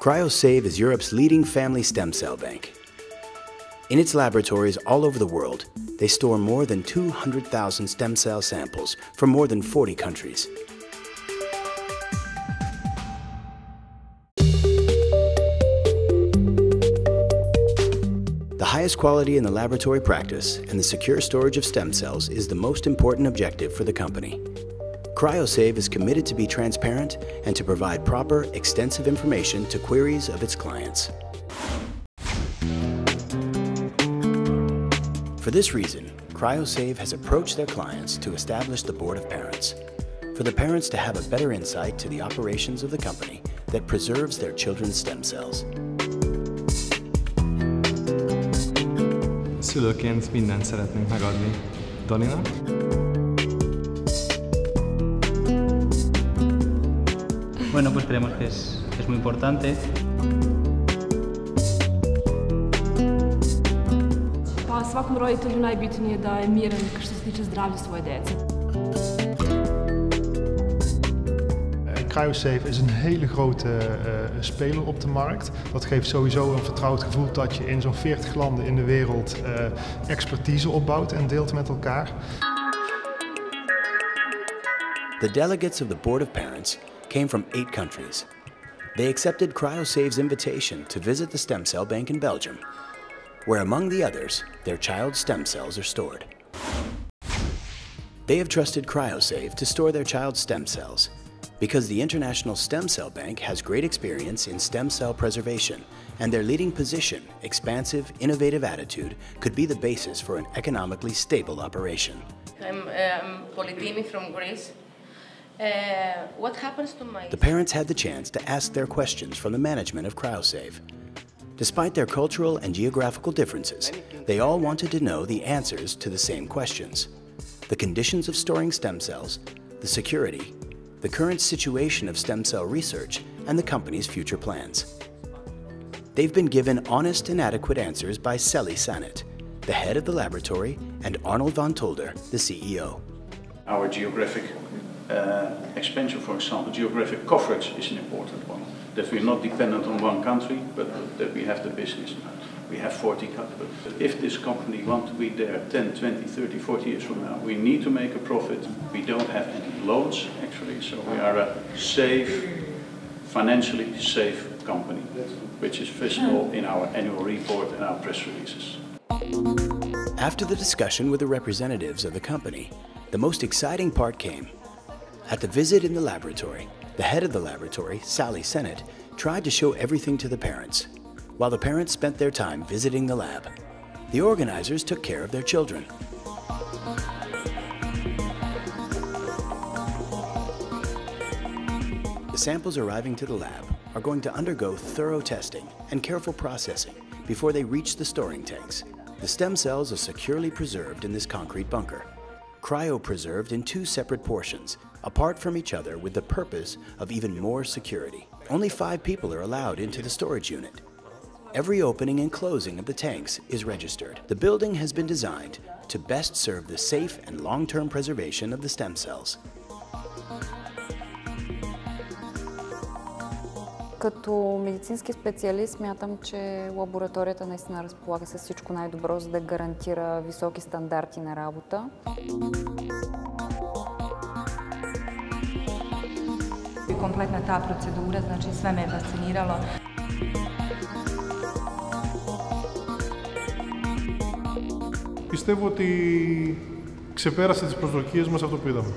Cryo-Save is Europe's leading family stem cell bank. In its laboratories all over the world, they store more than 200,000 stem cell samples from more than 40 countries. The highest quality in the laboratory practice and the secure storage of stem cells is the most important objective for the company. Cryo-Save is committed to be transparent and to provide proper, extensive information to queries of its clients. For this reason, Cryo-Save has approached their clients to establish the board of parents, for the parents to have a better insight to the operations of the company that preserves their children's stem cells. Szülőként mindent szeretnénk megadni Daninak. Bueno, pues creemos que es muy importante. Pa svakom roditelju najbitnije da je miran što se tiče zdravlja svoje djece. Cryo-Save is een hele grote speler op de markt. Dat geeft sowieso een vertrouwd gevoel dat je in zo'n 40 landen in de wereld expertise opbouwt en deelt met elkaar. The delegates of the Board of Parents came from 8 countries. They accepted Cryo-Save's invitation to visit the stem cell bank in Belgium, where among the others, their child's stem cells are stored. They have trusted Cryo-Save to store their child's stem cells because the International Stem Cell Bank has great experience in stem cell preservation, and their leading position, expansive, innovative attitude could be the basis for an economically stable operation. I'm Politini from Greece. What happens to my... The parents had the chance to ask their questions from the management of Cryo-Save. Despite their cultural and geographical differences, they all wanted to know the answers to the same questions: the conditions of storing stem cells, the security, the current situation of stem cell research, and the company's future plans. They've been given honest and adequate answers by Sally Sanet, the head of the laboratory, and Arnold van Tolder, the CEO. Our geographic expansion, for example, geographic coverage is an important one. That we're not dependent on one country, but that we have the business. We have 40 countries. If this company wants to be there 10, 20, 30, 40 years from now, we need to make a profit. We don't have any loans, actually, so we are a safe, financially safe company, which is visible in our annual report and our press releases. After the discussion with the representatives of the company, the most exciting part came. At the visit in the laboratory, the head of the laboratory, Sally Sanet, tried to show everything to the parents. While the parents spent their time visiting the lab, the organizers took care of their children. The samples arriving to the lab are going to undergo thorough testing and careful processing before they reach the storing tanks. The stem cells are securely preserved in this concrete bunker, cryo-preserved in 2 separate portions, apart from each other with the purpose of even more security. Only 5 people are allowed into the storage unit. Every opening and closing of the tanks is registered. The building has been designed to best serve the safe and long-term preservation of the stem cells. Като медицински специалист смятам, че лабораторията наистина разполага с всичко най-добро, за да гарантира високи стандарти на работа. Kompletna ta procedura, znači sve me je fasciniralo. Πιστεύω ότι ξεπέρασε τις προσδοκίες μας αυτό που είδαμε.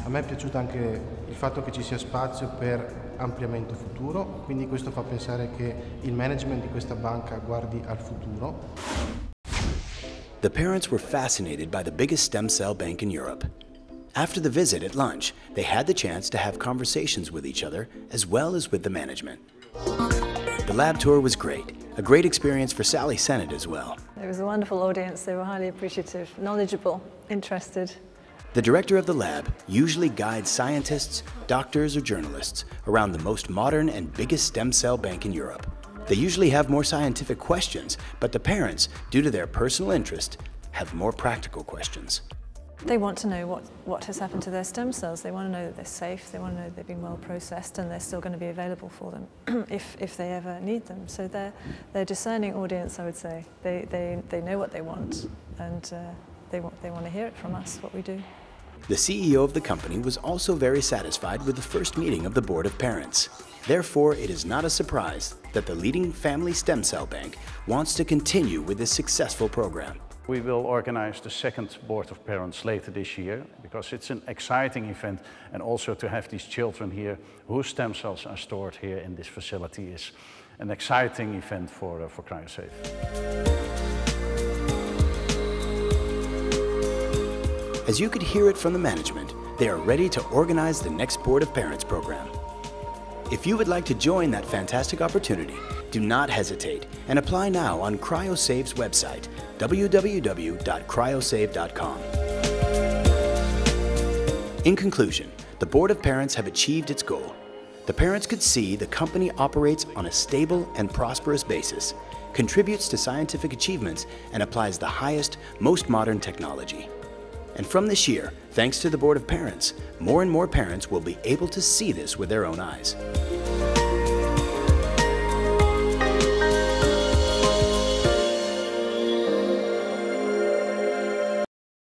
A me è piaciuto anche il fatto che ci sia spazio per ampliamento futuro, quindi questo fa pensare che il management di questa banca guardi al futuro. The parents were fascinated by the biggest stem cell bank in Europe. After the visit at lunch, they had the chance to have conversations with each other as well as with the management. The lab tour was great, a great experience for Sally Sanet as well. It was a wonderful audience. They were highly appreciative, knowledgeable, interested. The director of the lab usually guides scientists, doctors, or journalists around the most modern and biggest stem cell bank in Europe. They usually have more scientific questions, but the parents, due to their personal interest, have more practical questions. They want to know what has happened to their stem cells. They want to know that they're safe, they want to know that they've been well processed and they're still going to be available for them if they ever need them. So they're a discerning audience, I would say. They know what they want and they want to hear it from us, what we do. The CEO of the company was also very satisfied with the first meeting of the Board of Parents. Therefore, it is not a surprise that the leading family stem cell bank wants to continue with this successful program. We will organize the second Board of Parents later this year because it's an exciting event, and also to have these children here whose stem cells are stored here in this facility is an exciting event for Cryo-Save. As you could hear it from the management, they are ready to organize the next Board of Parents program. If you would like to join that fantastic opportunity, do not hesitate and apply now on Cryo-Save's website, www.cryosave.com. In conclusion, the Board of Parents have achieved its goal. The parents could see the company operates on a stable and prosperous basis, contributes to scientific achievements, and applies the highest, most modern technology. And from this year, thanks to the Board of Parents, more and more parents will be able to see this with their own eyes.